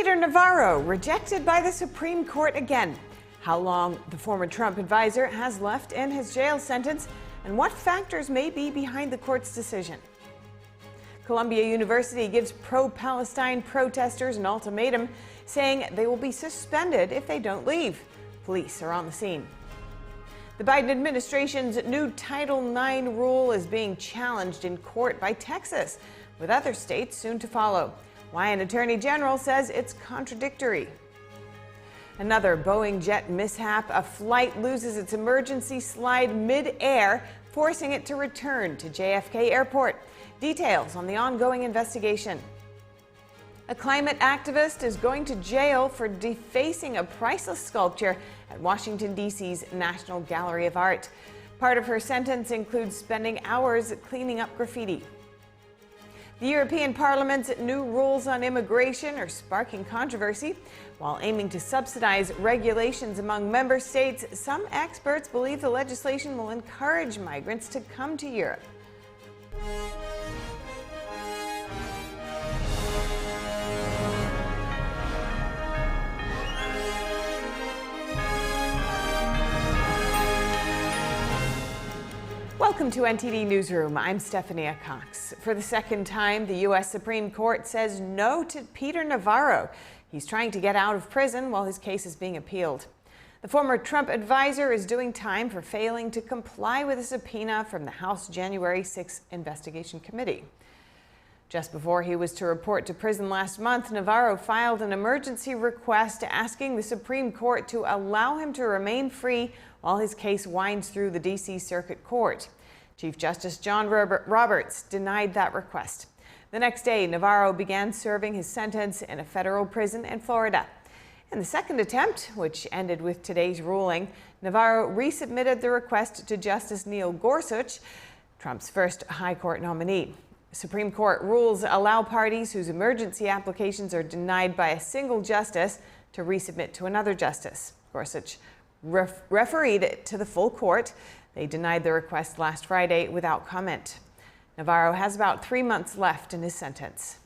Peter Navarro rejected by the Supreme Court again. How long the former Trump advisor has left in his jail sentence and what factors may be behind the court's decision. Columbia University gives pro-Palestine protesters an ultimatum, saying they will be suspended if they don't leave. Police are on the scene. The Biden administration's new Title IX rule is being challenged in court by Texas, with other states soon to follow. Why an attorney general says it's contradictory. Another Boeing jet mishap. A flight loses its emergency slide mid-air, forcing it to return to JFK Airport. Details on the ongoing investigation. A climate activist is going to jail for defacing a priceless sculpture at Washington, D.C.'s National Gallery of Art. Part of her sentence includes spending hours cleaning up graffiti. The European Parliament's new rules on immigration are sparking controversy. While aiming to subsidize regulations among member states, some experts believe the legislation will encourage migrants to come to Europe. Welcome to NTD Newsroom. I'm Stephanie Cox. For the second time, the U.S. Supreme Court says no to Peter Navarro. He's trying to get out of prison while his case is being appealed. The former Trump advisor is doing time for failing to comply with a subpoena from the House January 6 Investigation Committee. Just before he was to report to prison last month, Navarro filed an emergency request asking the Supreme Court to allow him to remain free while his case winds through the D.C. Circuit Court. Chief Justice John Roberts denied that request. The next day, Navarro began serving his sentence in a federal prison in Florida. In the second attempt, which ended with today's ruling, Navarro resubmitted the request to Justice Neil Gorsuch, Trump's first high court nominee. Supreme Court rules allow parties whose emergency applications are denied by a single justice to resubmit to another justice. Gorsuch refereed it to the full court. They denied the request last Friday without comment. Navarro has about 3 months left in his sentence.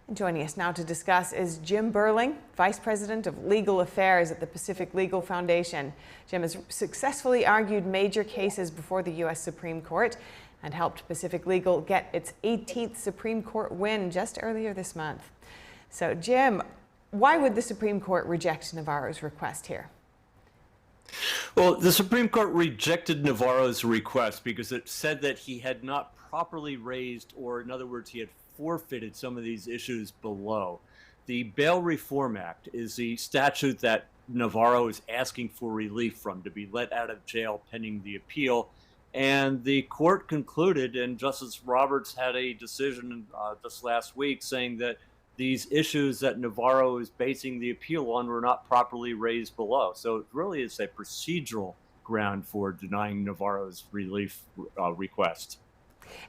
And joining us now to discuss is Jim Burling, Vice President of Legal Affairs at the Pacific Legal Foundation. Jim has successfully argued major cases before the U.S. Supreme Court and helped Pacific Legal get its 18th Supreme Court win just earlier this month. So, Jim, why would the Supreme Court reject Navarro's request here? Well, the Supreme Court rejected Navarro's request because it said that he had not properly raised, or in other words, he had forfeited some of these issues below. The Bail Reform Act is the statute that Navarro is asking for relief from, to be let out of jail pending the appeal. And the court concluded, and Justice Roberts had a decision just last week saying that these issues that Navarro is basing the appeal on were not properly raised below. So it really is a procedural ground for denying Navarro's relief request.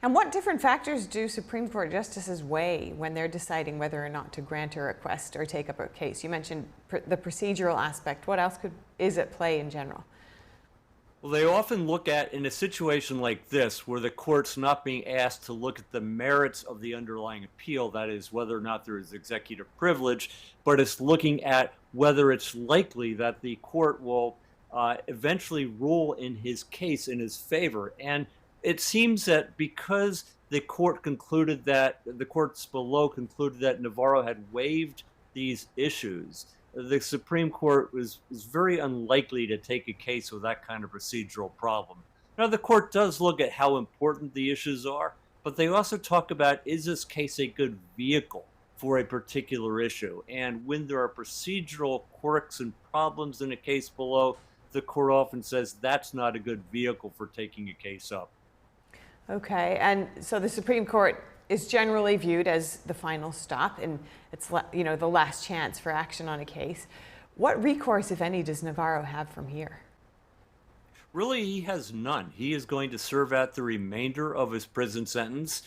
And what different factors do Supreme Court justices weigh when they're deciding whether or not to grant a request or take up a case? You mentioned the procedural aspect. What else is at play in general? Well, they often look at, in a situation like this, where the court's not being asked to look at the merits of the underlying appeal, that is, whether or not there is executive privilege, but it's looking at whether it's likely that the court will eventually rule in his case in his favor. And it seems that because the court concluded that, the courts below concluded that Navarro had waived these issues, the Supreme Court was very unlikely to take a case with that kind of procedural problem. Now, the court does look at how important the issues are, but they also talk about, is this case a good vehicle for a particular issue? And when there are procedural quirks and problems in a case below, the court often says that's not a good vehicle for taking a case up. Okay, and so the Supreme Court is generally viewed as the final stop, and it's the last chance for action on a case. What recourse, if any, does Navarro have from here? Really, he has none. He is going to serve out the remainder of his prison sentence.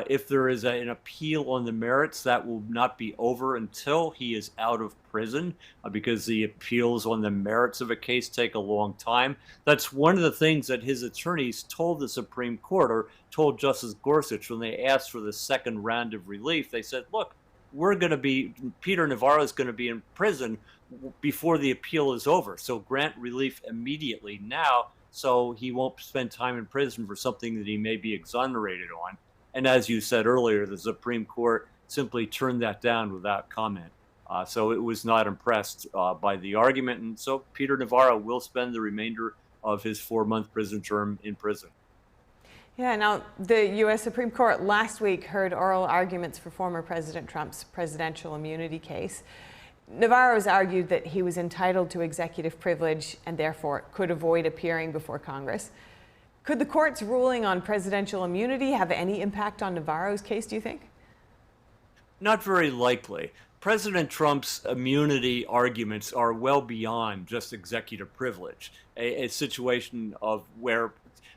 If there is an appeal on the merits, that will not be over until he is out of prison, because the appeals on the merits of a case take a long time. That's one of the things that his attorneys told the Supreme Court, or told Justice Gorsuch when they asked for the second round of relief. They said, look, Peter Navarro is going to be in prison before the appeal is over. So grant relief immediately now, so he won't spend time in prison for something that he may be exonerated on. And as you said earlier, the Supreme Court simply turned that down without comment. So it was not impressed by the argument. And so Peter Navarro will spend the remainder of his 4-month prison term in prison. Yeah, now the U.S. Supreme Court last week heard oral arguments for former President Trump's presidential immunity case. Navarro's argued that he was entitled to executive privilege and therefore could avoid appearing before Congress. Could the court's ruling on presidential immunity have any impact on Navarro's case, do you think? Not very likely. President Trump's immunity arguments are well beyond just executive privilege, a situation of where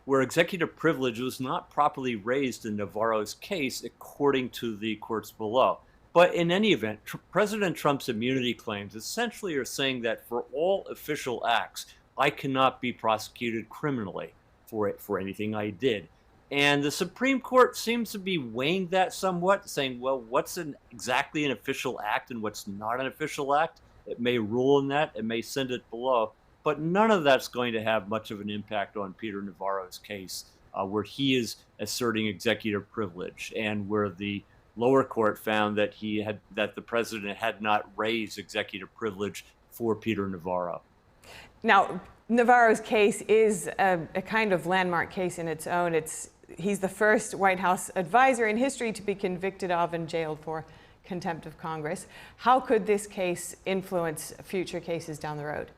executive privilege was not properly raised in Navarro's case, according to the courts below. But in any event, President Trump's immunity claims essentially are saying that for all official acts, I cannot be prosecuted criminally for anything I did. And the Supreme Court seems to be weighing that somewhat, saying, well, what's exactly an official act and what's not an official act? It may rule in that, it may send it below, but none of that's going to have much of an impact on Peter Navarro's case, where he is asserting executive privilege and where the lower court found that the president had not raised executive privilege for Peter Navarro. Now, Navarro's case is a kind of landmark case in its own. He's the first White House advisor in history to be convicted of and jailed for contempt of Congress. How could this case influence future cases down the road?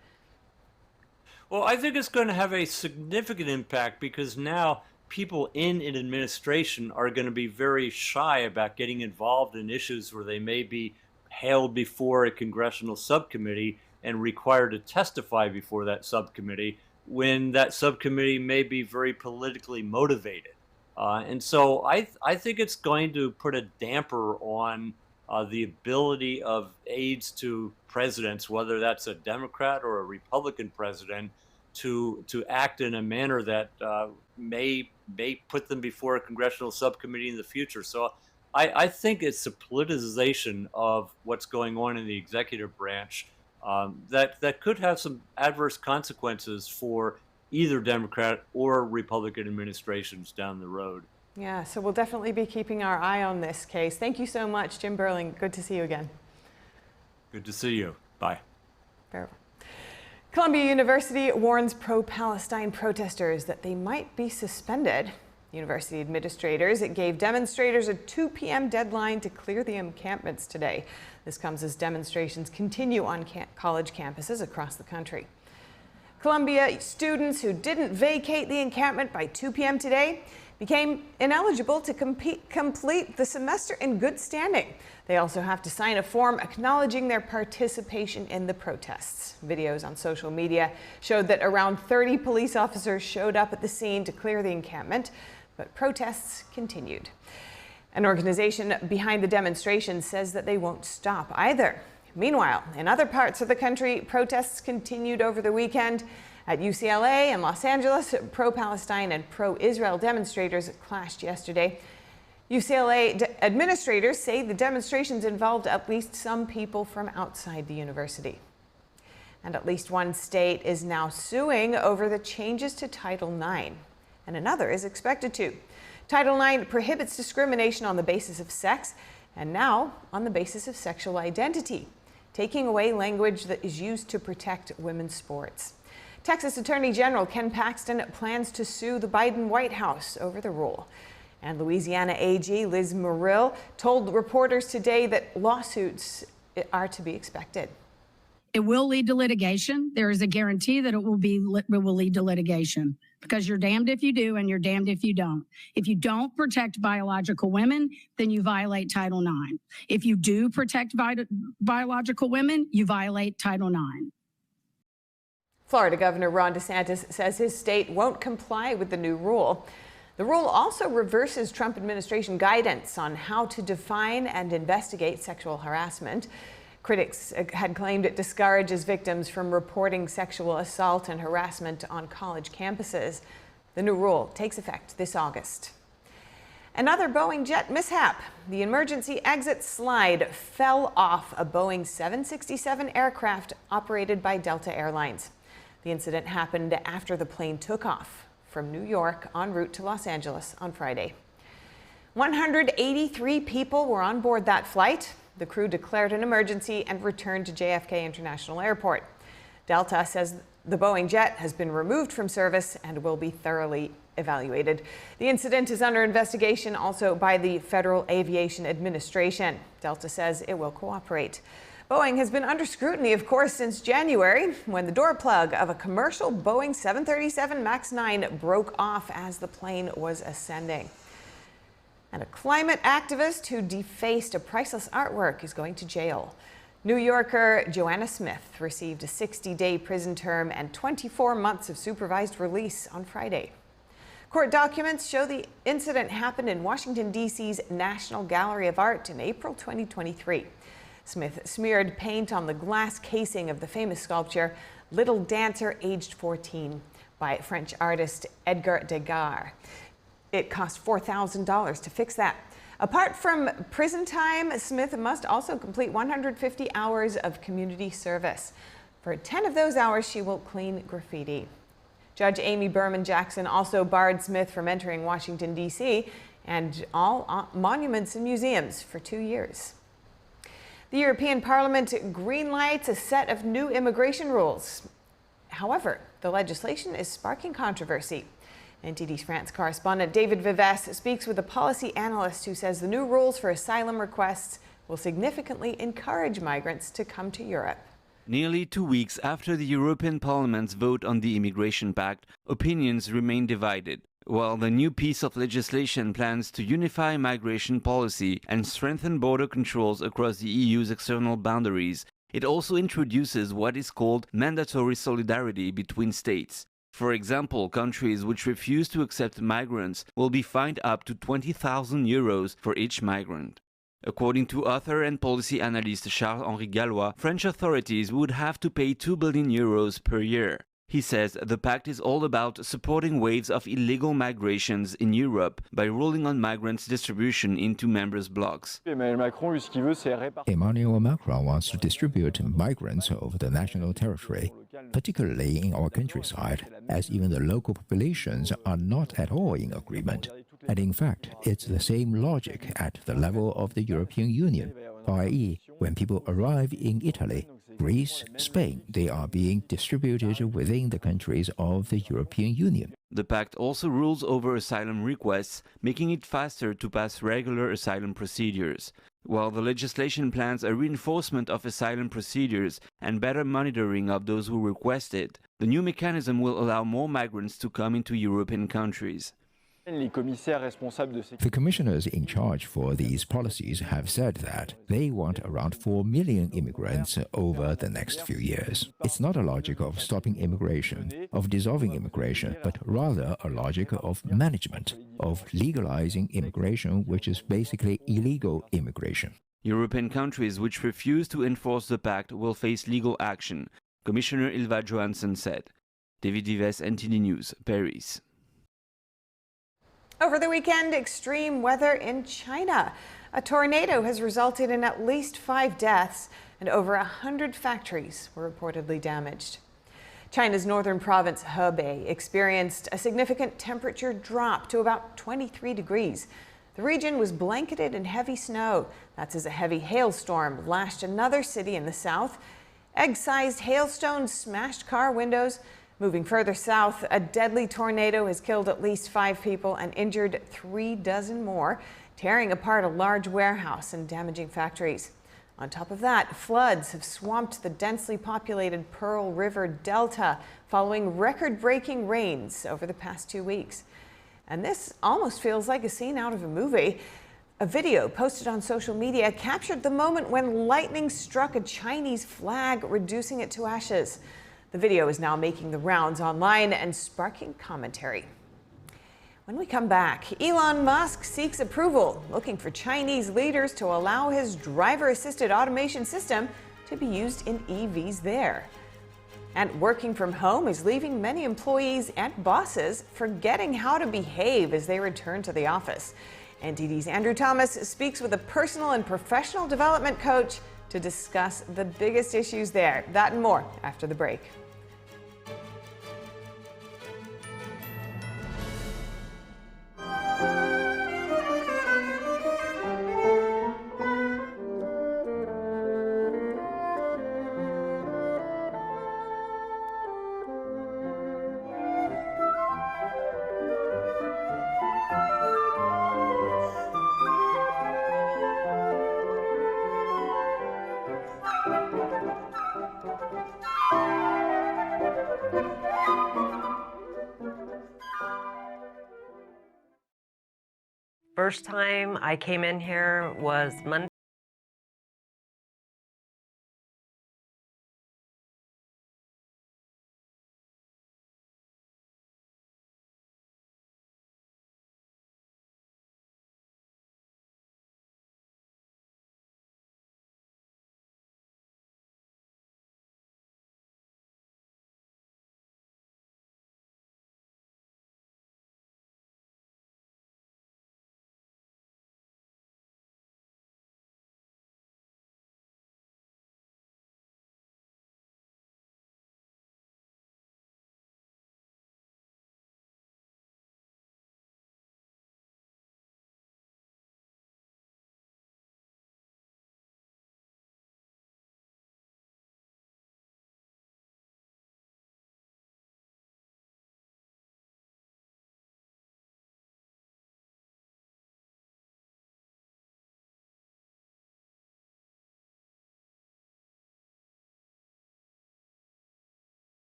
Well, I think it's going to have a significant impact because now people in an administration are going to be very shy about getting involved in issues where they may be hailed before a congressional subcommittee and required to testify before that subcommittee when that subcommittee may be very politically motivated. And so I think it's going to put a damper on the ability of aides to presidents, whether that's a Democrat or a Republican president, to act in a manner that may put them before a congressional subcommittee in the future. So I think it's a politicization of what's going on in the executive branch that could have some adverse consequences for either Democrat or Republican administrations down the road. Yeah, so we'll definitely be keeping our eye on this case. Thank you so much, Jim Burling. Good to see you again. Good to see you. Bye. Very well. Columbia University warns pro-Palestine protesters that they might be suspended. University administrators gave demonstrators a 2 p.m. deadline to clear the encampments today. This comes as demonstrations continue on college campuses across the country. Columbia students who didn't vacate the encampment by 2 p.m. today became ineligible to complete the semester in good standing. They also have to sign a form acknowledging their participation in the protests. Videos on social media showed that around 30 police officers showed up at the scene to clear the encampment, but protests continued. An organization behind the demonstration says that they won't stop either. Meanwhile, in other parts of the country, protests continued over the weekend. At UCLA and Los Angeles, pro-Palestine and pro-Israel demonstrators clashed yesterday. UCLA administrators say the demonstrations involved at least some people from outside the university. And at least one state is now suing over the changes to Title IX, and another is expected to. Title IX prohibits discrimination on the basis of sex and now on the basis of sexual identity, taking away language that is used to protect women's sports. Texas Attorney General Ken Paxton plans to sue the Biden White House over the rule. And Louisiana AG Liz Murill told reporters today that lawsuits are to be expected. It will lead to litigation. There is a guarantee that it will lead to litigation because you're damned if you do and you're damned if you don't. If you don't protect biological women, then you violate Title IX. If you do protect biological women, you violate Title IX. Florida Governor Ron DeSantis says his state won't comply with the new rule. The rule also reverses Trump administration guidance on how to define and investigate sexual harassment. Critics had claimed it discourages victims from reporting sexual assault and harassment on college campuses. The new rule takes effect this August. Another Boeing jet mishap. The emergency exit slide fell off a Boeing 767 aircraft operated by Delta Airlines. The incident happened after the plane took off from New York en route to Los Angeles on Friday. 183 people were on board that flight. The crew declared an emergency and returned to JFK International Airport. Delta says the Boeing jet has been removed from service and will be thoroughly evaluated. The incident is under investigation also by the Federal Aviation Administration. Delta says it will cooperate. Boeing has been under scrutiny, of course, since January, when the door plug of a commercial Boeing 737 MAX 9 broke off as the plane was ascending. And a climate activist who defaced a priceless artwork is going to jail. New Yorker Joanna Smith received a 60-day prison term and 24 months of supervised release on Friday. Court documents show the incident happened in Washington, D.C.'s National Gallery of Art in April 2023. Smith smeared paint on the glass casing of the famous sculpture Little Dancer Aged 14 by French artist Edgar Degas. It cost $4,000 to fix that. Apart from prison time, Smith must also complete 150 hours of community service. For 10 of those hours, she will clean graffiti. Judge Amy Berman Jackson also barred Smith from entering Washington, D.C. and all monuments and museums for 2 years. The European Parliament greenlights a set of new immigration rules. However, the legislation is sparking controversy. NTD's France correspondent David Vives speaks with a policy analyst who says the new rules for asylum requests will significantly encourage migrants to come to Europe. Nearly 2 weeks after the European Parliament's vote on the Immigration Pact, opinions remain divided. While the new piece of legislation plans to unify migration policy and strengthen border controls across the EU's external boundaries, it also introduces what is called mandatory solidarity between states. For example, countries which refuse to accept migrants will be fined up to €20,000 for each migrant. According to author and policy analyst Charles-Henri Gallois, French authorities would have to pay €2 billion per year. He says the pact is all about supporting waves of illegal migrations in Europe by ruling on migrants' distribution into members' blocks. Emmanuel Macron wants to distribute migrants over the national territory, particularly in our countryside, as even the local populations are not at all in agreement. And in fact, it's the same logic at the level of the European Union, i.e., when people arrive in Italy, Greece, Spain, they are being distributed within the countries of the European Union. The pact also rules over asylum requests, making it faster to pass regular asylum procedures. While the legislation plans a reinforcement of asylum procedures and better monitoring of those who request it, the new mechanism will allow more migrants to come into European countries. The commissioners in charge for these policies have said that they want around 4 million immigrants over the next few years. It's not a logic of stopping immigration, of dissolving immigration, but rather a logic of management, of legalizing immigration, which is basically illegal immigration. European countries which refuse to enforce the pact will face legal action, Commissioner Ylva Johansson said. David Vives, NTD News, Paris. Over the weekend, extreme weather in China. A tornado has resulted in at least 5 deaths, and over 100 factories were reportedly damaged. China's northern province, Hebei, experienced a significant temperature drop to about 23 degrees. The region was blanketed in heavy snow. That's as a heavy hailstorm lashed another city in the south. Egg-sized hailstones smashed car windows. Moving further south, a deadly tornado has killed at least 5 people and injured 36 more, tearing apart a large warehouse and damaging factories. On top of that, floods have swamped the densely populated Pearl River Delta following record-breaking rains over the past 2 weeks. And this almost feels like a scene out of a movie. A video posted on social media captured the moment when lightning struck a Chinese flag, reducing it to ashes. The video is now making the rounds online and sparking commentary. When we come back, Elon Musk seeks approval, looking for Chinese leaders to allow his driver-assisted automation system to be used in EVs there. And working from home is leaving many employees and bosses forgetting how to behave as they return to the office. NTD's Andrew Thomas speaks with a personal and professional development coach to discuss the biggest issues there. That and more after the break. First time I came in here was Monday.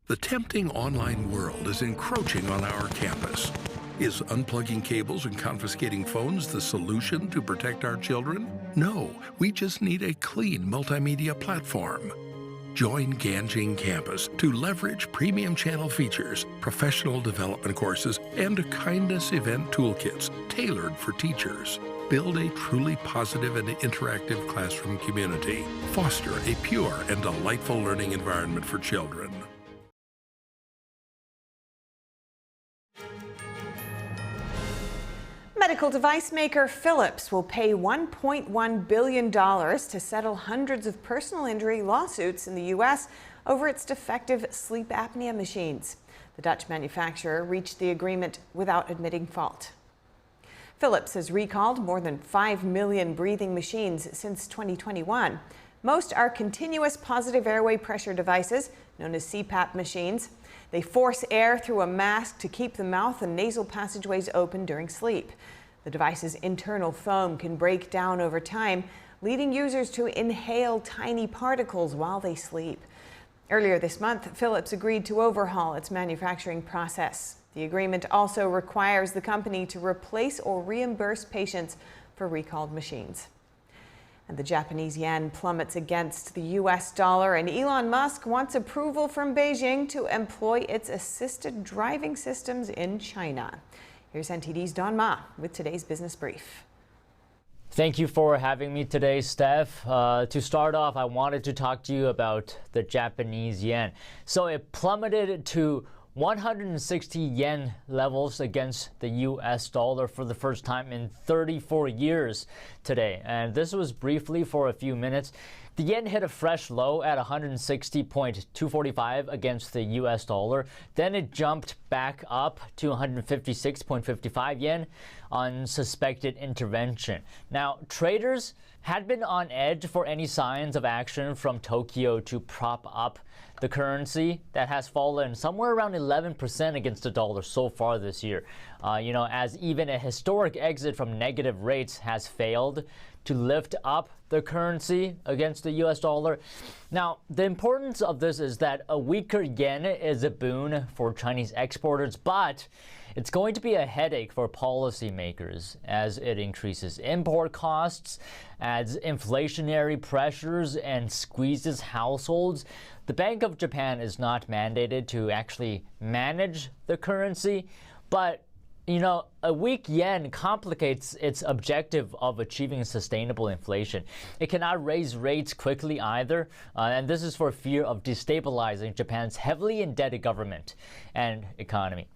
The tempting online world is encroaching on our campus. Is unplugging cables and confiscating phones the solution to protect our children? No, we just need a clean multimedia platform. Join Ganjing Campus to leverage premium channel features, professional development courses, and kindness event toolkits tailored for teachers. Build a truly positive and interactive classroom community. Foster a pure and delightful learning environment for children. Medical device maker Philips will pay $1.1 billion to settle hundreds of personal injury lawsuits in the U.S. over its defective sleep apnea machines. The Dutch manufacturer reached the agreement without admitting fault. Philips has recalled more than 5 million breathing machines since 2021. Most are continuous positive airway pressure devices, known as CPAP machines. They force air through a mask to keep the mouth and nasal passageways open during sleep. The device's internal foam can break down over time, leading users to inhale tiny particles while they sleep. Earlier this month, Philips agreed to overhaul its manufacturing process. The agreement also requires the company to replace or reimburse patients for recalled machines. And the Japanese yen plummets against the US dollar, and Elon Musk wants approval from Beijing to employ its assisted driving systems in China. Here's NTD's Don Ma with today's business brief. Thank you for having me today, Steph. To start off, I wanted to talk to you about the Japanese yen. So it plummeted to 160 yen levels against the US dollar for the first time in 34 years today. And this was briefly for a few minutes. The yen hit a fresh low at 160.245 against the US dollar. Then it jumped back up to 156.55 yen on suspected intervention. Now, traders had been on edge for any signs of action from Tokyo to prop up the currency that has fallen somewhere around 11% against the dollar so far this year. As even a historic exit from negative rates has failed to lift up the currency against the US dollar. Now, the importance of this is that a weaker yen is a boon for Chinese exporters, but it's going to be a headache for policymakers as it increases import costs, adds inflationary pressures, and squeezes households. The Bank of Japan is not mandated to actually manage the currency, but a weak yen complicates its objective of achieving sustainable inflation. It cannot raise rates quickly either, and this is for fear of destabilizing Japan's heavily indebted government and economy.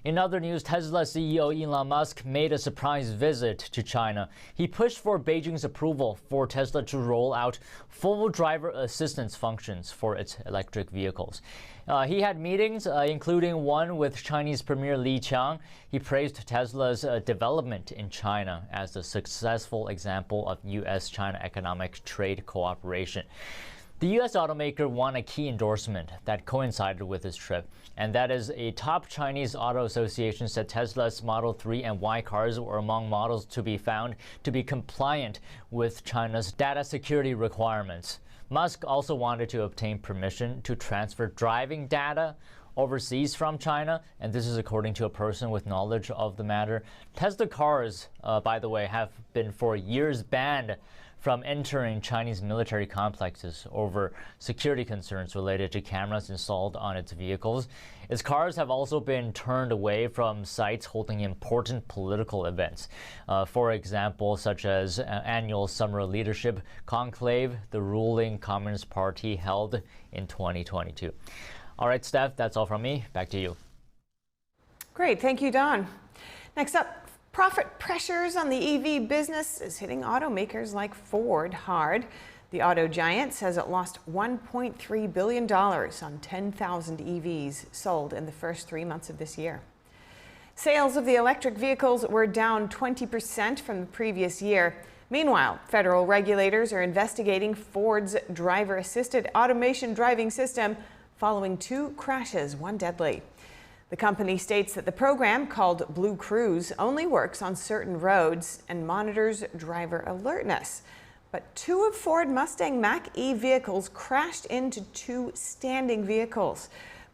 In other news, Tesla CEO Elon Musk made a surprise visit to China. He pushed for Beijing's approval for Tesla to roll out full driver assistance functions for its electric vehicles. He had meetings, including one with Chinese Premier Li Qiang. He praised Tesla's development in China as a successful example of U.S.-China economic trade cooperation. The U.S. automaker won a key endorsement that coincided with his trip, and that is a top Chinese auto association said Tesla's Model 3 and Y cars were among models to be found to be compliant with China's data security requirements. Musk also wanted to obtain permission to transfer driving data overseas from China, and this is according to a person with knowledge of the matter. Tesla cars, by the way, have been for years banned from entering Chinese military complexes over security concerns related to cameras installed on its vehicles. Its cars have also been turned away from sites holding important political events. For example, such as annual summer leadership conclave the ruling Communist Party held in 2022. All right, Steph, that's all from me. Back to you. Great. Thank you, Don. Next up, profit pressures on the EV business is hitting automakers like Ford hard. The auto giant says it lost $1.3 billion on 10,000 EVs sold in the first 3 months of this year. Sales of the electric vehicles were down 20% from the previous year. Meanwhile, federal regulators are investigating Ford's driver-assisted automation driving system following 2 crashes, one deadly. The company states that the program, called Blue Cruise, only works on certain roads and monitors driver alertness. But 2 of Ford Mustang Mach-E vehicles crashed into 2 standing vehicles.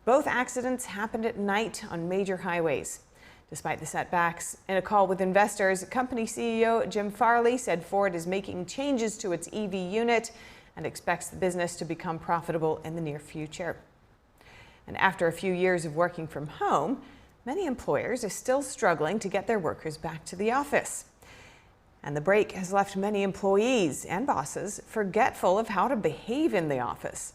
Both accidents happened at night on major highways. Despite the setbacks, in a call with investors, company CEO Jim Farley said Ford is making changes to its EV unit and expects the business to become profitable in the near future. And after a few years of working from home, many employers are still struggling to get their workers back to the office. And the break has left many employees and bosses forgetful of how to behave in the office.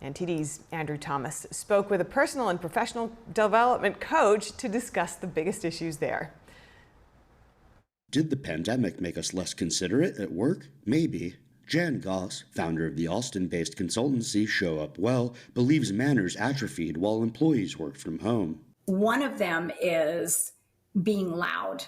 NTD's Andrew Thomas spoke with a personal and professional development coach to discuss the biggest issues there. Did the pandemic make us less considerate at work? Maybe. Jan Goss, founder of the Austin-based consultancy Show Up Well, believes manners atrophied while employees worked from home. One of them is being loud.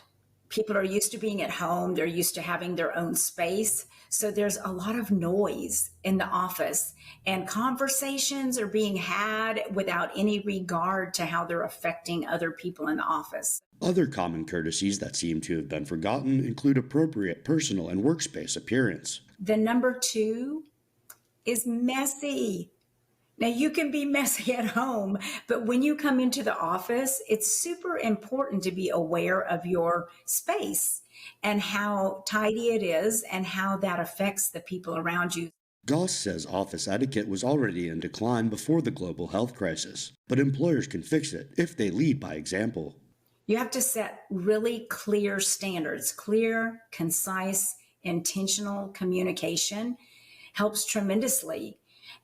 People are used to being at home. They're used to having their own space. So there's a lot of noise in the office, and conversations are being had without any regard to how they're affecting other people in the office. Other common courtesies that seem to have been forgotten include appropriate personal and workspace appearance. The number 2 is messy. Now, you can be messy at home, but when you come into the office, it's super important to be aware of your space and how tidy it is and how that affects the people around you. Goss says office etiquette was already in decline before the global health crisis, but employers can fix it if they lead by example. You have to set really clear standards. Clear, concise, intentional communication helps tremendously.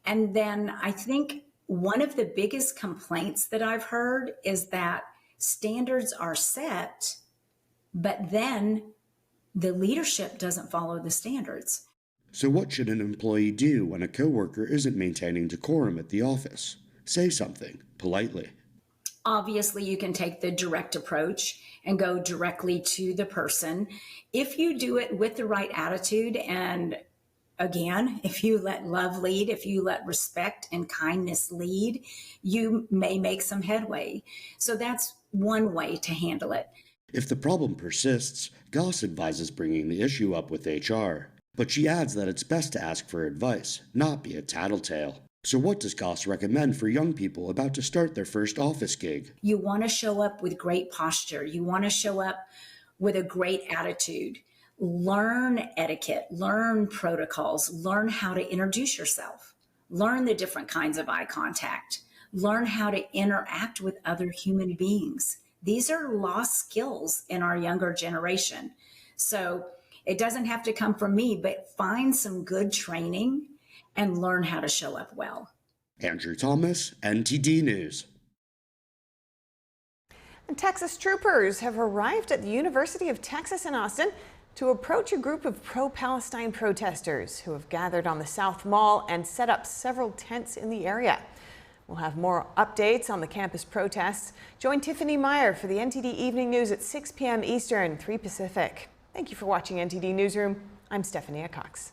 And then I think one of the biggest complaints that I've heard is that standards are set, but then the leadership doesn't follow the standards. So what should an employee do when a coworker isn't maintaining decorum at the office? Say something, politely. Obviously, you can take the direct approach and go directly to the person. If you do it with the right attitude, and again, if you let love lead, if you let respect and kindness lead, you may make some headway. So that's one way to handle it. If the problem persists, Goss advises bringing the issue up with HR. But she adds that it's best to ask for advice, not be a tattletale. So what does Goss recommend for young people about to start their first office gig? You want to show up with great posture. You want to show up with a great attitude. Learn etiquette, learn protocols, learn how to introduce yourself, learn the different kinds of eye contact, learn how to interact with other human beings. These are lost skills in our younger generation. So it doesn't have to come from me, but find some good training and learn how to show up well. Andrew Thomas, NTD News. And Texas troopers have arrived at the University of Texas in Austin to approach a group of pro-Palestine protesters who have gathered on the South Mall and set up several tents in the area. We'll have more updates on the campus protests. Join Tiffany Meyer for the NTD Evening News at 6 p.m. Eastern, 3 Pacific. Thank you for watching NTD Newsroom. I'm Stephanie Cox.